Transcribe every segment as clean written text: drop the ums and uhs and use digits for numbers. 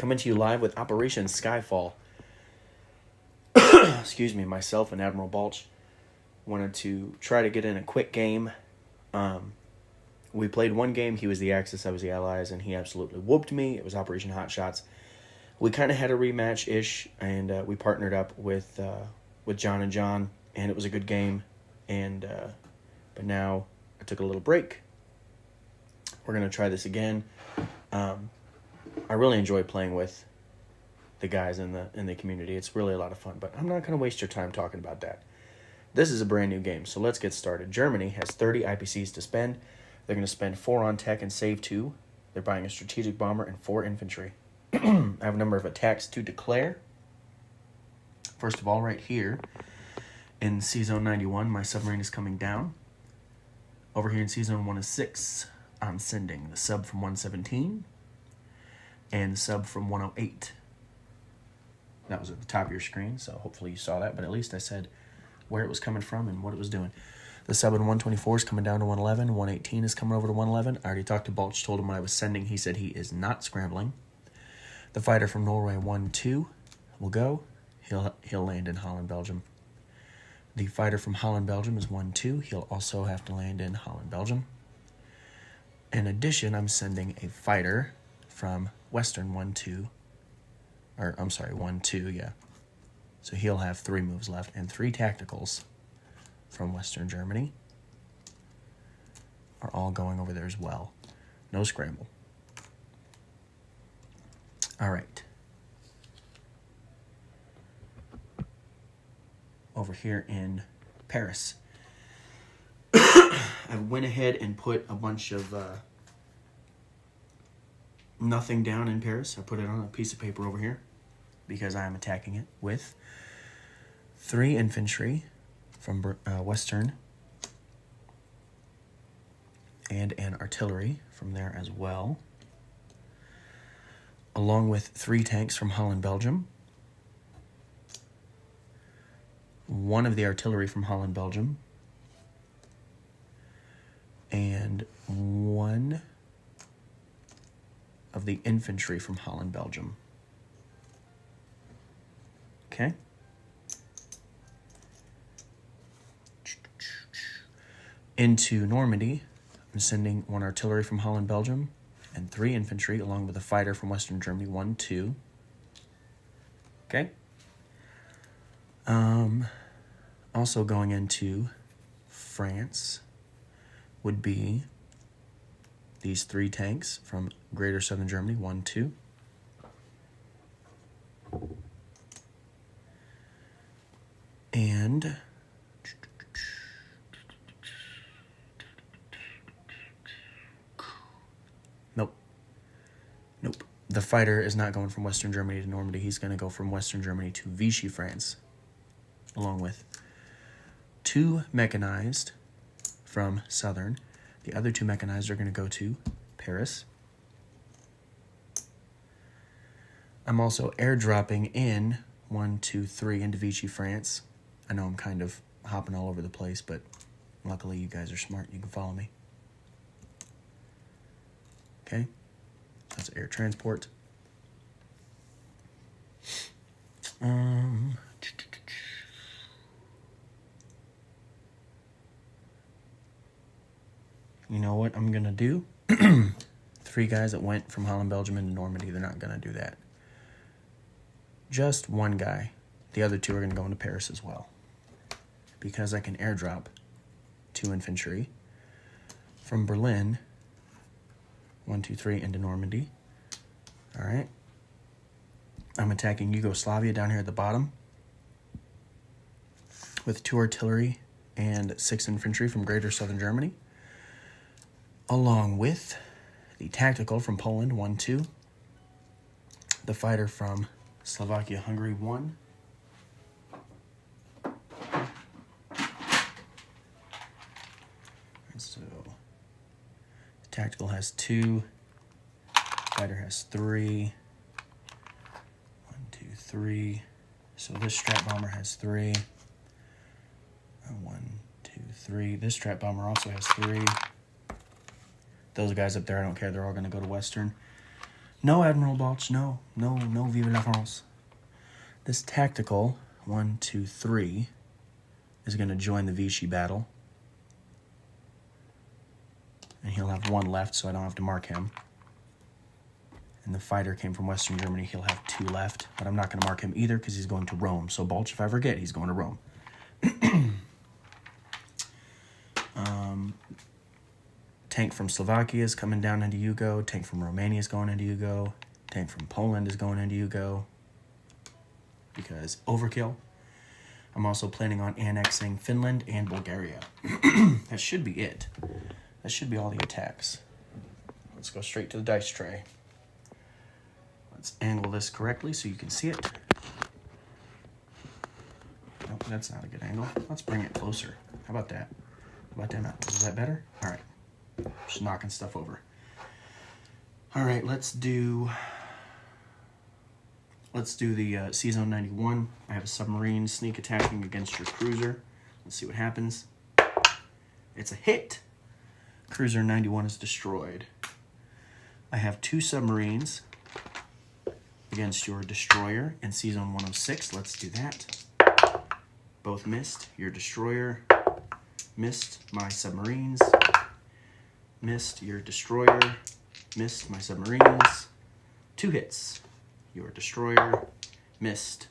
coming to you live with Operation SkyFall. Excuse me, myself and Admiral Balch wanted to try to get in a quick game. We played one game. He was the Axis, I was the Allies, and he absolutely whooped me. It was Operation Hot Shots. We kind of had a rematch-ish, and we partnered up with John and John, and it was a good game. And but now I took a little break. We're going to try this again. I really enjoy playing with the guys in the community. It's really a lot of fun, but I'm not going to waste your time talking about that. This is a brand new game, so let's get started. Germany has 30 IPCs to spend. They're going to spend 4 on tech and save 2. They're buying a strategic bomber and 4 infantry. I have a number of attacks to declare. First of all, right here in C-Zone 91, my submarine is coming down. Over here in C-Zone 1 is 6. I'm sending the sub from 117 and the sub from 108. That was at the top of your screen, so hopefully you saw that, but at least I said where it was coming from and what it was doing. The sub in 124 is coming down to 111. 118 is coming over to 111. I already talked to Balch, told him what I was sending. He said he is not scrambling. The fighter from Norway 1-2 will go. He'll land in Holland, Belgium. The fighter from Holland, Belgium is 1-2. He'll also have to land in Holland, Belgium. In addition, I'm sending a fighter from Western 1-2. Or, I'm sorry, 1-2, yeah. So he'll have 3 moves left and 3 tacticals from Western Germany are all going over there as well. No scramble. All right. Over here in Paris, I went ahead and put a bunch of nothing down in Paris. I put it on a piece of paper over here because I am attacking it with 3 infantry from Western and an artillery from there as well, along with 3 tanks from Holland, Belgium, 1 of the artillery from Holland, Belgium, and 1 of the infantry from Holland, Belgium. Okay. Into Normandy, I'm sending 1 artillery from Holland, Belgium, and 3 infantry, along with a fighter from Western Germany, 1-2. Okay. Also going into France would be these 3 tanks from Greater Southern Germany, 1-2. And Nope. The fighter is not going from Western Germany to Normandy. He's going to go from Western Germany to Vichy, France, along with 2 mechanized from Southern. The other 2 mechanized are going to go to Paris. I'm also airdropping in 1, 2, 3 into Vichy, France. I know I'm kind of hopping all over the place, but luckily you guys are smart. You can follow me. Okay, that's air transport. You know what I'm going to do? 3 guys that went from Holland, Belgium into Normandy, they're not going to do that. Just 1 guy. The other 2 are going to go into Paris as well. Because I can airdrop 2 infantry from Berlin, 1, 2, 3, into Normandy. All right. I'm attacking Yugoslavia down here at the bottom with 2 artillery and 6 infantry from Greater Southern Germany, along with the tactical from Poland, 1-2, the fighter from Slovakia, Hungary, 1, and so the tactical has 2, fighter has 3, 1, 2, 3, so this strat bomber has 3, 1, 2, 3, this strat bomber also has 3. Those guys up there, I don't care. They're all going to go to Western. No, Admiral Balch, no. No, vive la France. This tactical, 1, 2, 3, is going to join the Vichy battle. And he'll have 1 left, so I don't have to mark him. And the fighter came from Western Germany. He'll have 2 left, but I'm not going to mark him either because he's going to Rome. So Balch, if I forget, he's going to Rome. Tank from Slovakia is coming down into Yugo. Tank from Romania is going into Yugo. Tank from Poland is going into Yugo. Because overkill. I'm also planning on annexing Finland and Bulgaria. That should be it. That should be all the attacks. Let's go straight to the dice tray. Let's angle this correctly so you can see it. Nope, that's not a good angle. Let's bring it closer. How about that? How about that? Is that better? All right. Just knocking stuff over. All right, let's do the C-Zone 91. I have a submarine sneak attacking against your cruiser. Let's see what happens. It's a hit. Cruiser 91 is destroyed. I have 2 submarines against your destroyer in C-Zone 106. Let's do that. Both missed. Your destroyer missed my submarines. Missed your destroyer. Missed my submarines. 2 hits. Your destroyer missed.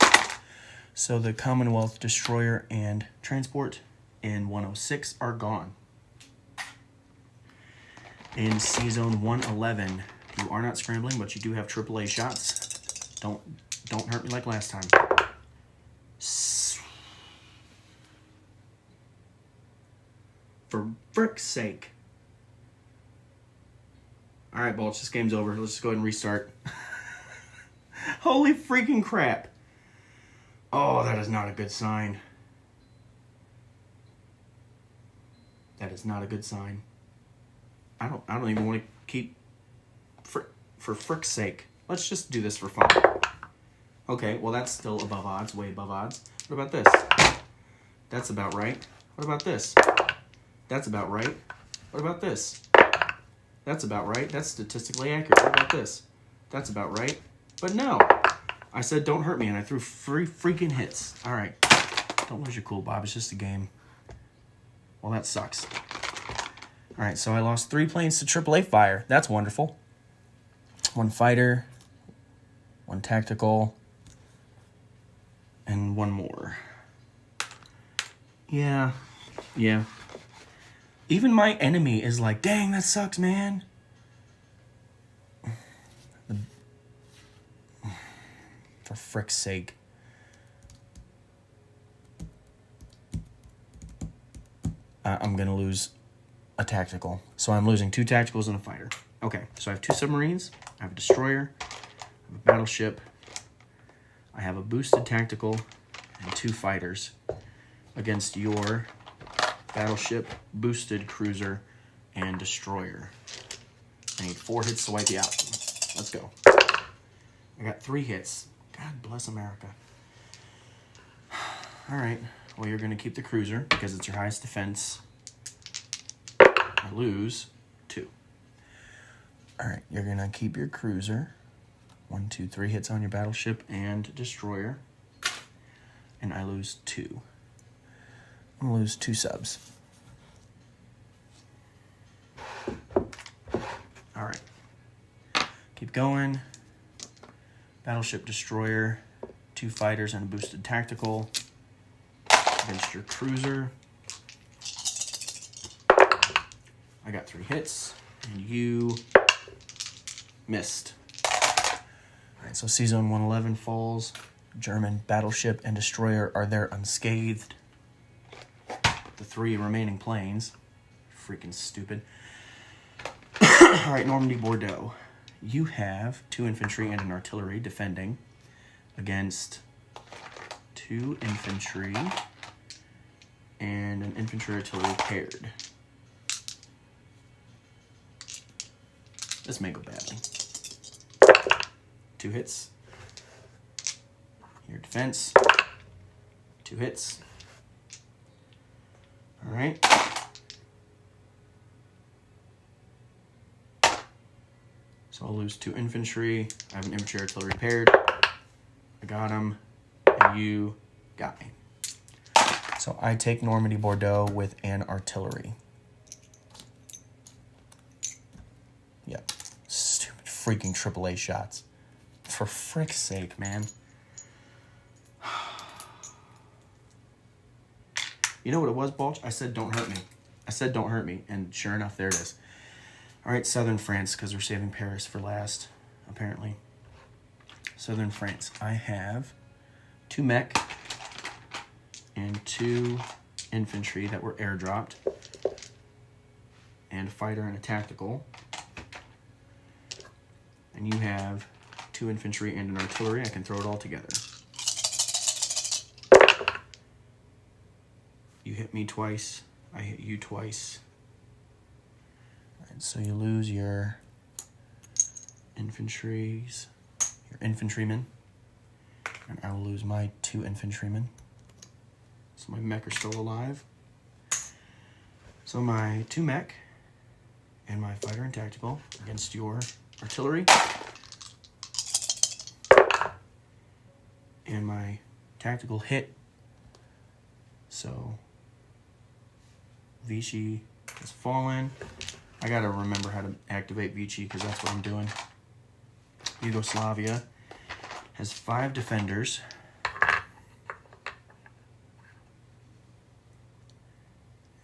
So the Commonwealth destroyer and transport in 106 are gone. In C-Zone 111, you are not scrambling, but you do have AAA shots. Don't hurt me like last time. For frick's sake. All right, Balch, this game's over. Let's just go ahead and restart. Holy freaking crap. Oh, that is not a good sign. That is not a good sign. I don't even want to keep for frick's sake. Let's just do this for fun. Okay, well that's still above odds, way above odds. What about this? That's about right. What about this? That's about right. What about this? That's about right. That's statistically accurate. What about this? That's about right. But no. I said don't hurt me, and I threw 3 freaking hits. All right. Don't lose your cool, Bob. It's just a game. Well, that sucks. All right, so I lost 3 planes to AAA fire. That's wonderful. 1 fighter, 1 tactical, and 1 more. Yeah. Even my enemy is like, dang, that sucks, man. For frick's sake. I'm going to lose a tactical. So I'm losing 2 tacticals and a fighter. Okay, so I have 2 submarines. I have a destroyer. I have a battleship. I have a boosted tactical and 2 fighters against your battleship, boosted cruiser, and destroyer. I need 4 hits to wipe you out. Let's go. I got 3 hits. God bless America. All right. Well, you're going to keep the cruiser because it's your highest defense. I lose 2. All right. You're going to keep your cruiser. 1, 2, 3 hits on your battleship and destroyer. And I lose 2. I'm going to lose 2 subs. All right. Keep going. Battleship, destroyer, 2 fighters, and a boosted tactical against your cruiser. I got 3 hits, and you missed. All right, so C-Zone 111 falls. German battleship and destroyer are there unscathed. The 3 remaining planes. Freaking stupid. All right, Normandy, Bordeaux. You have 2 infantry and an artillery defending against 2 infantry and an infantry artillery paired. This may go badly. 2 hits. Your defense. 2 hits. All right. So So I'll lose 2 infantry. I have an infantry artillery paired. I got him. And you got me. So I take Normandy Bordeaux with an artillery. Yep. Stupid freaking AAA shots. For frick's sake, man. You know what it was, Balch? I said, don't hurt me. I said, don't hurt me. And sure enough, there it is. All right, Southern France, because we're saving Paris for last, apparently. Southern France. I have 2 mech and 2 infantry that were airdropped. And a fighter and a tactical. And you have 2 infantry and an artillery. I can throw it all together. You hit me twice. I hit you twice. And so you lose your infantrymen. And I will lose my 2 infantrymen. So my mech are still alive. So my 2 mech and my fighter and tactical against your artillery. And my tactical hit. So Vichy has fallen. I gotta remember how to activate Vichy because that's what I'm doing. Yugoslavia has 5 defenders.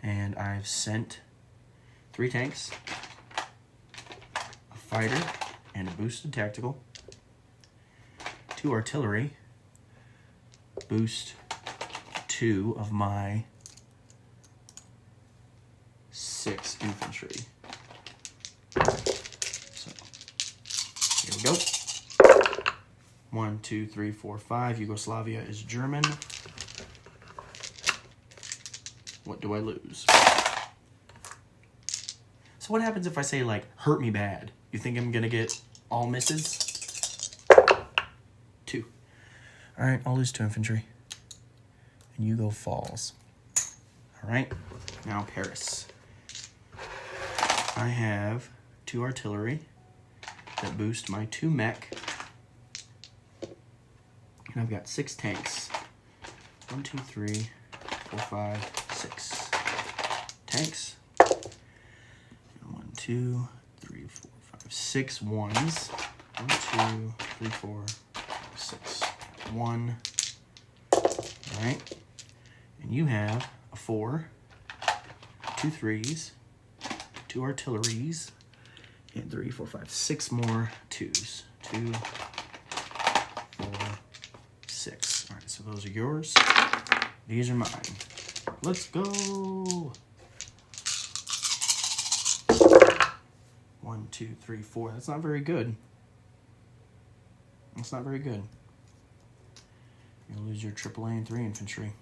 And I've sent 3 tanks, a fighter, and a boosted tactical. 2 artillery. Boost 2 of my 6 infantry. So, here we go. 1, 2, 3, 4, 5. Yugoslavia is German. What do I lose? So what happens if I say, like, hurt me bad? You think I'm going to get all misses? 2. All right, I'll lose 2 infantry. And you go falls. All right, now Paris. I have 2 artillery that boost my 2 mech. And I've got 6 tanks. 1, 2, 3, 4, 5, 6 tanks. 1, 2, 3, 4, 5, 6 ones. 1, 2, 3, 4, 5, 6. 1. All right. And you have a 4, 2 3s, 2 artilleries, and 3, 4, 5, 6 more 2s. 2, 4, 6. All right, so those are yours. These are mine. Let's go. 1, 2, 3, 4. That's not very good. That's not very good. You'll lose your AAA and 3 infantry.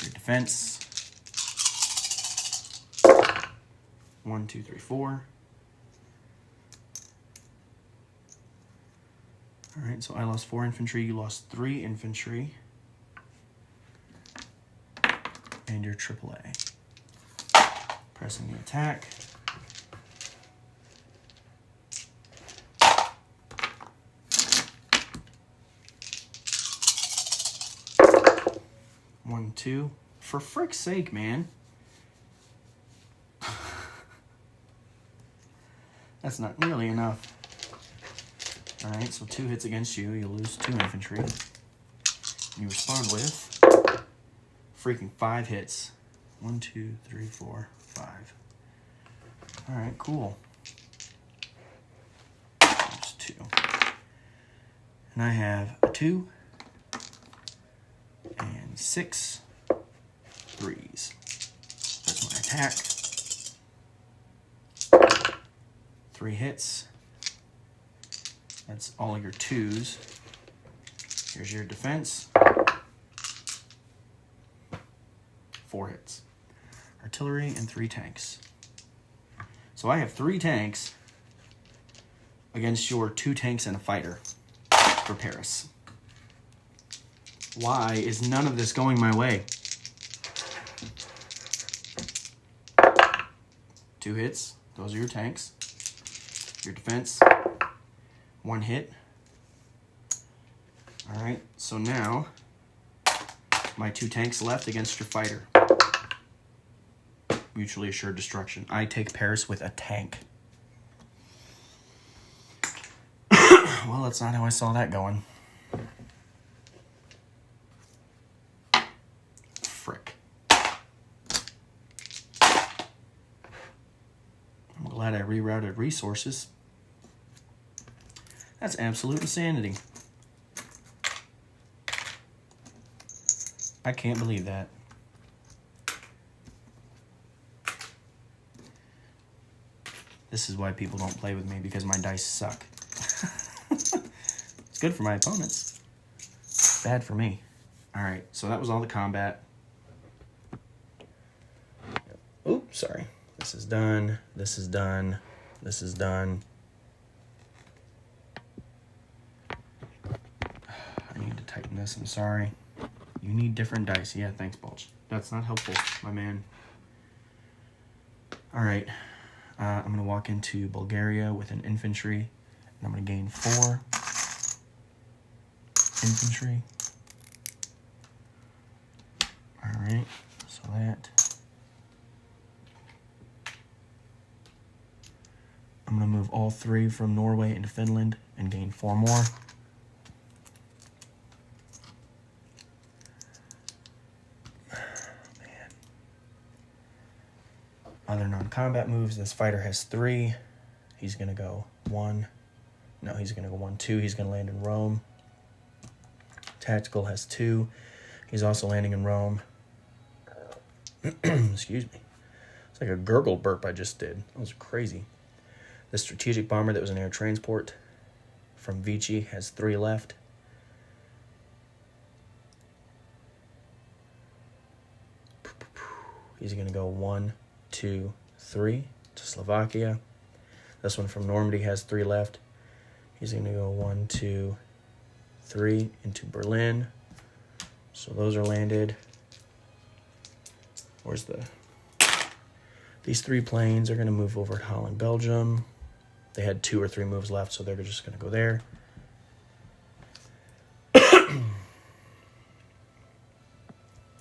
Your defense. 1, 2, 3, 4. All right, so I lost 4 infantry. You lost 3 infantry. And your AAA. Pressing the attack. One, 2. For frick's sake, man. That's not nearly enough. All right, so 2 hits against you. You lose 2 infantry. You respond with freaking 5 hits. 1, 2, 3, 4, 5. All right, cool. There's 2. And I have a 2 and 6 3s. That's my attack. 3 hits. That's all your 2s. Here's your defense. 4 hits. Artillery and 3 tanks. So I have 3 tanks against your 2 tanks and a fighter for Paris. Why is none of this going my way? 2 hits. Those are your tanks. Your defense, 1 hit. All right, so now my 2 tanks left against your fighter. Mutually assured destruction. I take Paris with a tank. Well, that's not how I saw that going. Frick. I'm glad I rerouted resources. That's absolute insanity. I can't believe that. This is why people don't play with me, because my dice suck. It's good for my opponents. Bad for me. All right, so that was all the combat. Oops, sorry. This is done. This is done. This is done. I need to tighten this. I'm sorry. You need different dice. Yeah, thanks, Balch. That's not helpful, my man. All right. I'm going to walk into Bulgaria with an infantry, and I'm going to gain 4 infantry. All right, so that. I'm going to move all 3 from Norway into Finland and gain 4 more. Other non-combat moves, this fighter has 3. He's going to go 1. No, he's going to go 1, 2. He's going to land in Rome. Tactical has 2. He's also landing in Rome. Excuse me. It's like a gurgle burp I just did. That was crazy. The strategic bomber that was an air transport from Vichy has 3 left. He's going to go 1, 2, 3 to Slovakia. This one from Normandy has 3 left. He's going to go 1, 2, 3 into Berlin. So those are landed. Where's the... These 3 planes are going to move over to Holland, Belgium. They had 2 or 3 moves left, so they're just going to go there.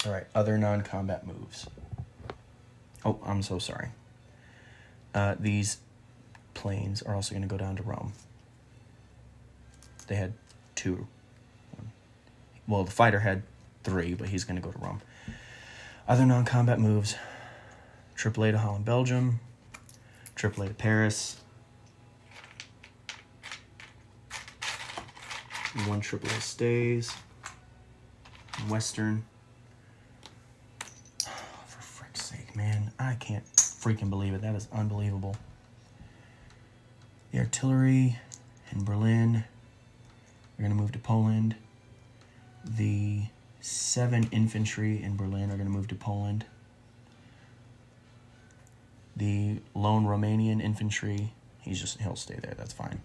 All right, other non-combat moves. Oh, I'm so sorry. These planes are also going to go down to Rome. They had 2. Well, the fighter had 3, but he's going to go to Rome. Other non-combat moves. AAA to Holland, Belgium. AAA to Paris. 1 AAA stays. Western. For frick's sake, man. I can't freaking believe it. That is unbelievable. The artillery in Berlin. We're going to move to Poland. The 7 infantry in Berlin are going to move to Poland. The lone Romanian infantry, he'll stay there. That's fine.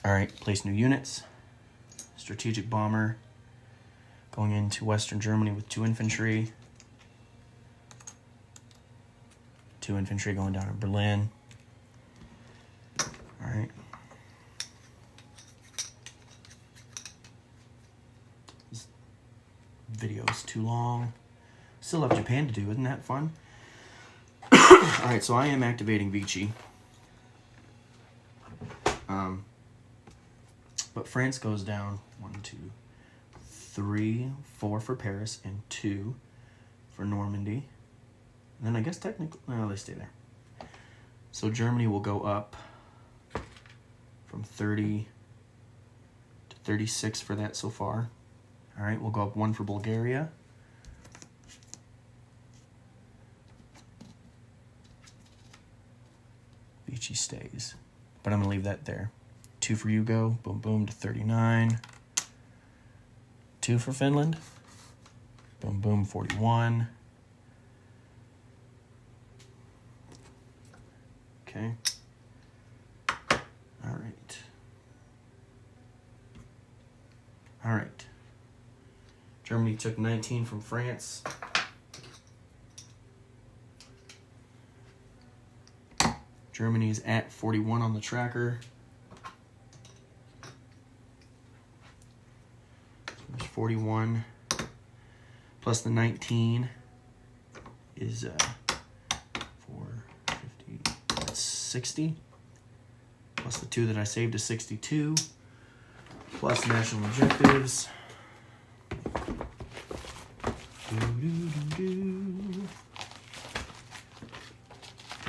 All right, place new units. Strategic bomber going into Western Germany with 2 infantry. 2 infantry going down to Berlin. All right. This video is too long. Still have Japan to do, isn't that fun? All right, so I am activating Vichy. But France goes down 1, 2, 3, 4 for Paris, and 2 for Normandy. And then I guess technically, no, they stay there. So Germany will go up from 30 to 36 for that so far. All right, we'll go up 1 for Bulgaria. Vichy stays, but I'm gonna leave that there. 2 for Yugo, boom, boom, to 39. 2 for Finland, boom, boom, 41. Okay. All right. All right. Germany took 19 from France. Germany is at 41 on the tracker. There's 41 plus the 19 is 450. That's 60. Plus the 2 that I saved is 62. Plus national objectives.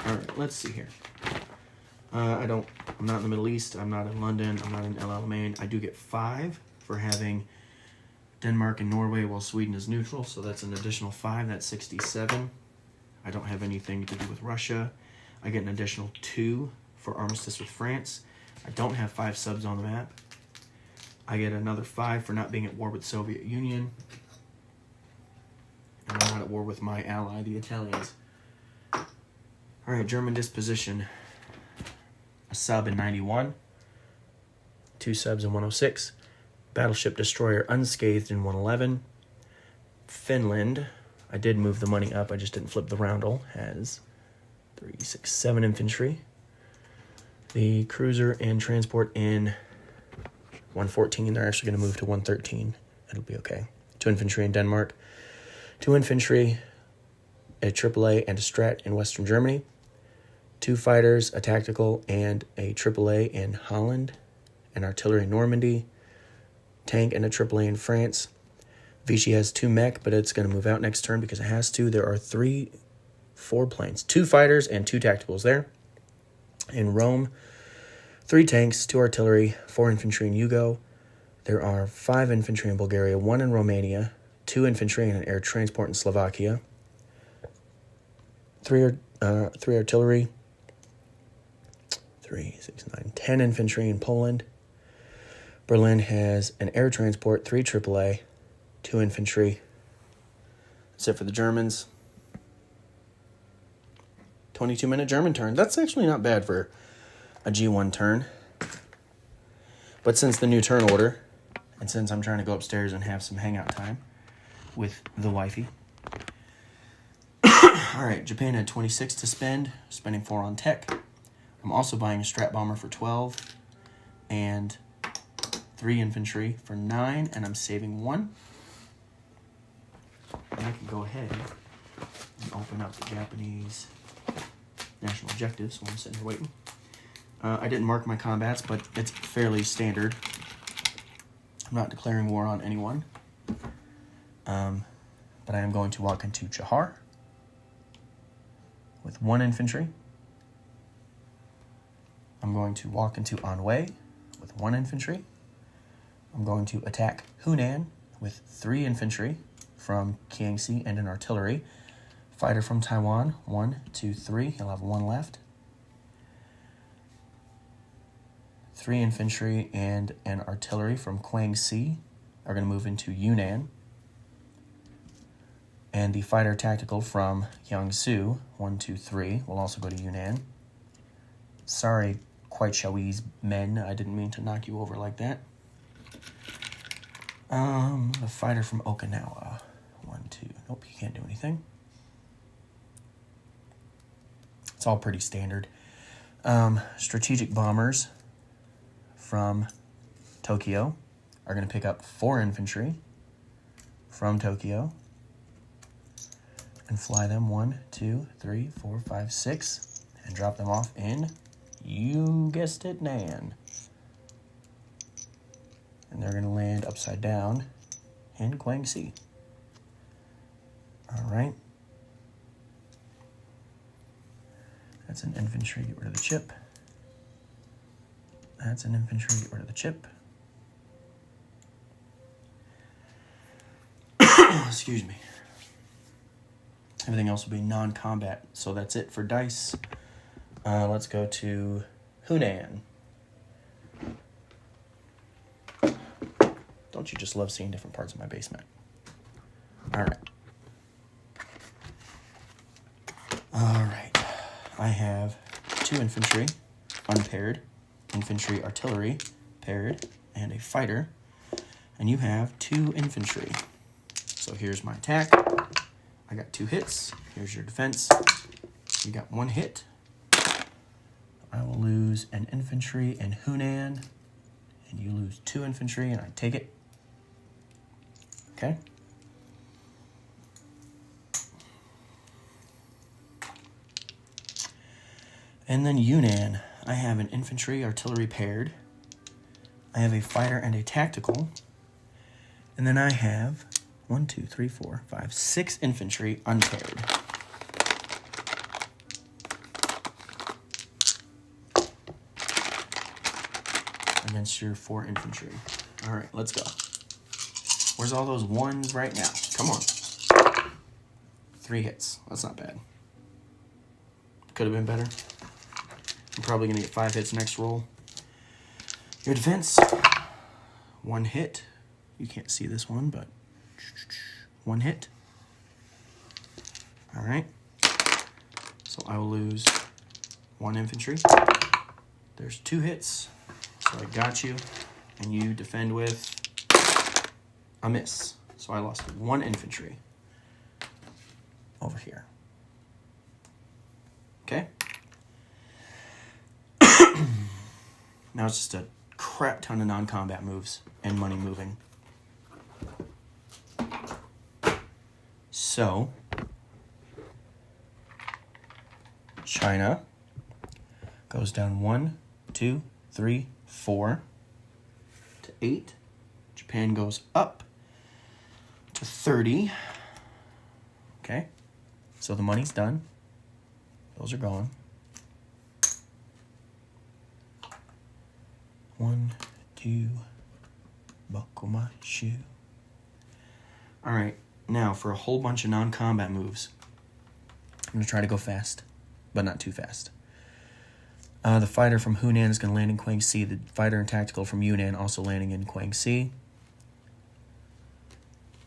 All right, let's see here. I'm not in the Middle East. I'm not in London. I'm not in El Alamein. I do get 5 for having Denmark and Norway while Sweden is neutral. So that's an additional 5. That's 67. I don't have anything to do with Russia. I get an additional 2 for armistice with France. I don't have 5 subs on the map. I get another 5 for not being at war with the Soviet Union. And I'm not at war with my ally, the Italians. All right, German disposition. A sub in 91. 2 subs in 106. Battleship destroyer unscathed in 111. Finland, I did move the money up, I just didn't flip the roundel, has 3, 6, 7 infantry. The cruiser and transport in 114, they're actually going to move to 113. It'll be okay. 2 infantry in Denmark. 2 infantry, a AAA and a Strat in Western Germany. 2 fighters, a tactical, and a AAA in Holland. An artillery in Normandy. Tank and a AAA in France. Vichy has 2 mech, but it's going to move out next turn because it has to. There are 4 planes. 2 fighters and 2 tacticals there. In Rome, 3 tanks, 2 artillery, 4 infantry in Yugo. There are 5 infantry in Bulgaria, 1 in Romania, 2 infantry and an air transport in Slovakia. 3 artillery, 3, 6, 9, 10 infantry in Poland. Berlin has an air transport, 3 AAA, 2 infantry. That's it for the Germans. 22-minute German turn. That's actually not bad for a G1 turn. But since the new turn order, and since I'm trying to go upstairs and have some hangout time with the wifey. All right, Japan had 26 to spend, spending 4 on tech. I'm also buying a Strat Bomber for 12 and 3 infantry for 9, and I'm saving 1. And I can go ahead and open up the Japanese national objectives while I'm sitting here waiting. I didn't mark my combats, but it's fairly standard. I'm not declaring war on anyone. But I am going to walk into Chahar with 1 infantry. I'm going to walk into Anhui with 1 infantry. I'm going to attack Hunan with 3 infantry from Kiangsi and an artillery. Fighter from Taiwan, 1, 2, 3. He'll have 1 left. 3 infantry and an artillery from Guangxi are going to move into Yunnan. And the fighter tactical from Jiangsu, 1, 2, 3, will also go to Yunnan. Sorry, Quite Shawi's men. I didn't mean to knock you over like that. The fighter from Okinawa, 1, 2. Nope, he can't do anything. It's all pretty standard. Strategic bombers from Tokyo are going to pick up 4 infantry from Tokyo and fly them 1, 2, 3, 4, 5, 6 and drop them off in, you guessed it, Nan. And they're going to land upside down in Guangxi. All right. That's an infantry, get rid of the chip. That's an infantry, get rid of the chip. Excuse me. Everything else will be non-combat, so that's it for dice. Let's go to Hunan. Don't you just love seeing different parts of my basement? All right. All right. I have 2 infantry, unpaired, infantry, artillery, paired, and a fighter. And you have 2 infantry. So here's my attack. I got 2 hits. Here's your defense. You got 1 hit. I will lose an infantry and Hunan, and you lose 2 infantry, and I take it. Okay. And then Yunnan, I have an infantry artillery paired. I have a fighter and a tactical. And then I have 1, 2, 3, 4, 5, 6 infantry unpaired. Against your 4 infantry. All right, let's go. Where's all those 1s right now? Come on. 3 hits. That's not bad. Could have been better. I'm probably going to get 5 hits next roll. Your defense. 1 hit. You can't see this one, but 1 hit. All right. So I will lose 1 infantry. There's 2 hits. So I got you. And you defend with a miss. So I lost 1 infantry over here. Okay? Now it's just a crap ton of non-combat moves and money moving. So, China goes down 1, 2, 3, 4 to 8. Japan goes up to 30. Okay, so the money's done. Those are gone. 1, 2, buckle my shoe. All right, now for a whole bunch of non-combat moves. I'm going to try to go fast, but not too fast. The fighter from Hunan is going to land in Kwang Si. The fighter and tactical from Yunnan also landing in Kwang Si.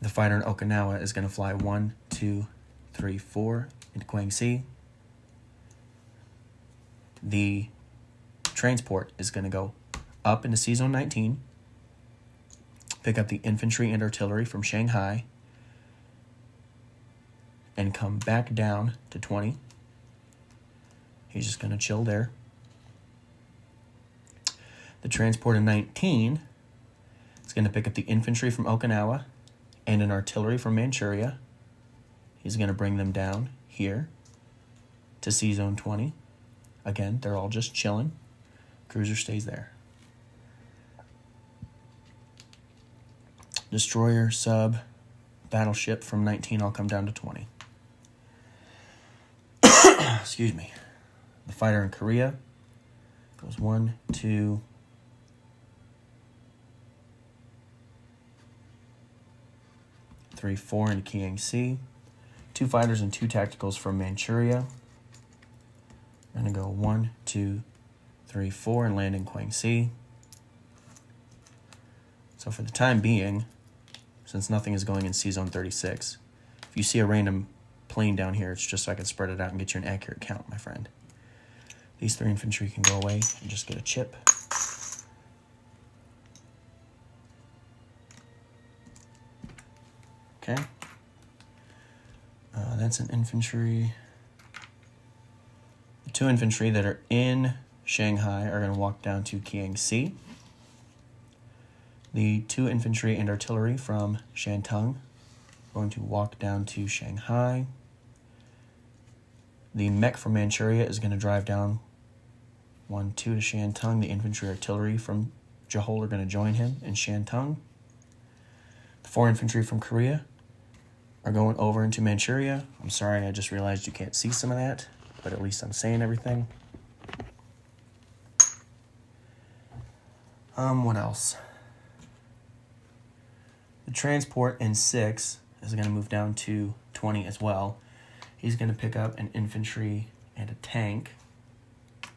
The fighter in Okinawa is going to fly 1, 2, 3, 4 into Kwang Si. The transport is going to go up into C-Zone 19, pick up the infantry and artillery from Shanghai, and come back down to 20. He's just going to chill there. The transport in 19 is going to pick up the infantry from Okinawa and an artillery from Manchuria. He's going to bring them down here to C-Zone 20. Again, they're all just chilling. Cruiser stays there. Destroyer, sub, battleship from 19, I'll come down to 20. Excuse me. The fighter in Korea goes 1, 2, 3, 4 into Kiang Si. 2 fighters and 2 tacticals from Manchuria. I'm going to go 1, 2, 3, 4 and land in Kwang Si. So for the time being, since nothing is going in C-Zone 36, if you see a random plane down here, it's just so I can spread it out and get you an accurate count, my friend. These 3 infantry can go away and just get a chip. Okay. That's an infantry. The 2 infantry that are in Shanghai are going to walk down to Kiang Si. The 2 infantry and artillery from Shantung are going to walk down to Shanghai. The mech from Manchuria is going to drive down 1, 2 to Shantung. The infantry artillery from Johol are going to join him in Shantung. The 4 infantry from Korea are going over into Manchuria. I'm sorry, I just realized you can't see some of that, but at least I'm saying everything. What else? The transport in 6 is going to move down to 20 as well. He's going to pick up an infantry and a tank. All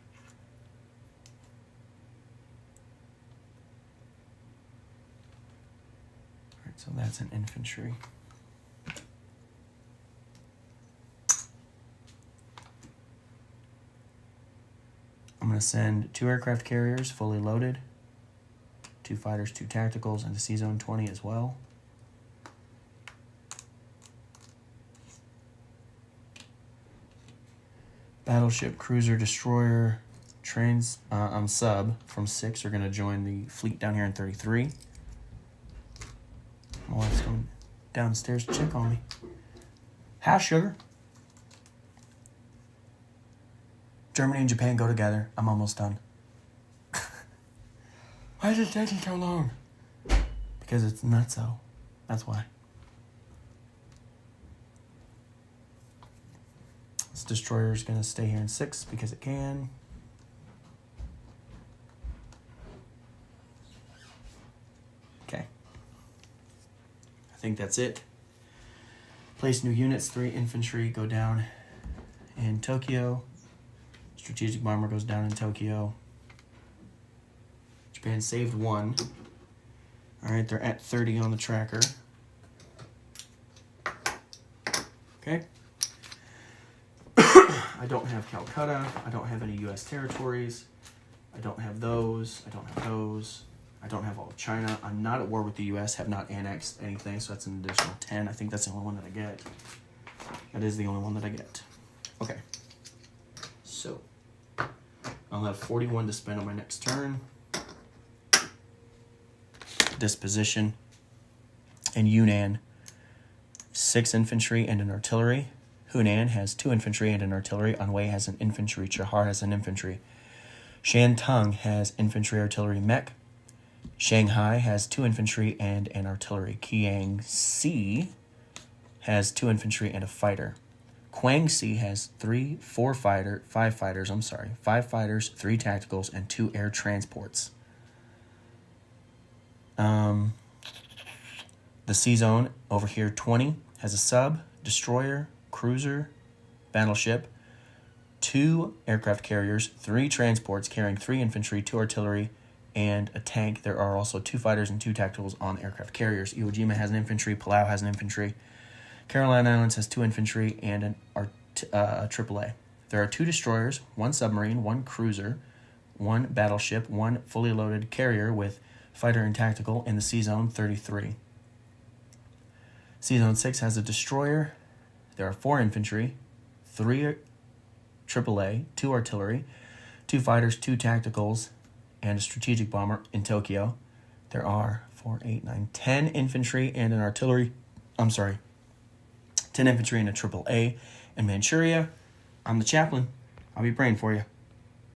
right, so that's an infantry. I'm going to send 2 aircraft carriers fully loaded, 2 fighters, 2 tacticals, into C-Zone 20 as well. Battleship, cruiser, destroyer, trains on sub from 6 are going to join the fleet down here in 33. My wife's going downstairs to check on me. Hi, sugar. Germany and Japan go together. I'm almost done. Why is it taking so long? Because it's nutso. That's why. This destroyer is going to stay here in 6 because it can. Okay. I think that's it. Place new units. 3 infantry go down in Tokyo. Strategic bomber goes down in Tokyo. Japan saved 1. All right, they're at 30 on the tracker. Okay. I don't have Calcutta. I don't have any U.S. territories. I don't have those. I don't have those. I don't have all of China. I'm not at war with the U.S. Have not annexed anything, so that's an additional 10. I think that's the only one that I get. That is the only one that I get. Okay. So, I'll have 41 to spend on my next turn. Disposition. And Yunnan, 6 infantry and an artillery. Hunan has 2 infantry and an artillery. Anhui has an infantry. Chahar has an infantry. Shantung has infantry, artillery, mech. Shanghai has 2 infantry and an artillery. Kiangsi has 2 infantry and a fighter. Guangxi has 5 fighters, 5 fighters, 3 tacticals, and 2 air transports. The sea zone over here, 20, has a sub, destroyer, cruiser, battleship, 2 aircraft carriers, 3 transports carrying 3 infantry, 2 artillery, and a tank. There are also 2 fighters and 2 tacticals on aircraft carriers. Iwo Jima has an infantry, Palau has an infantry, Caroline Islands has 2 infantry and an AAA. There are 2 destroyers, 1 submarine, 1 cruiser, 1 battleship, 1 fully loaded carrier with fighter and tactical in the sea zone 33. Sea zone 6 has a destroyer. There are 4 infantry, 3 AAA, 2 artillery, 2 fighters, 2 tacticals, and a strategic bomber in Tokyo. There are 10 infantry and an artillery. 10 infantry and a AAA in Manchuria. I'm the chaplain. I'll be praying for you.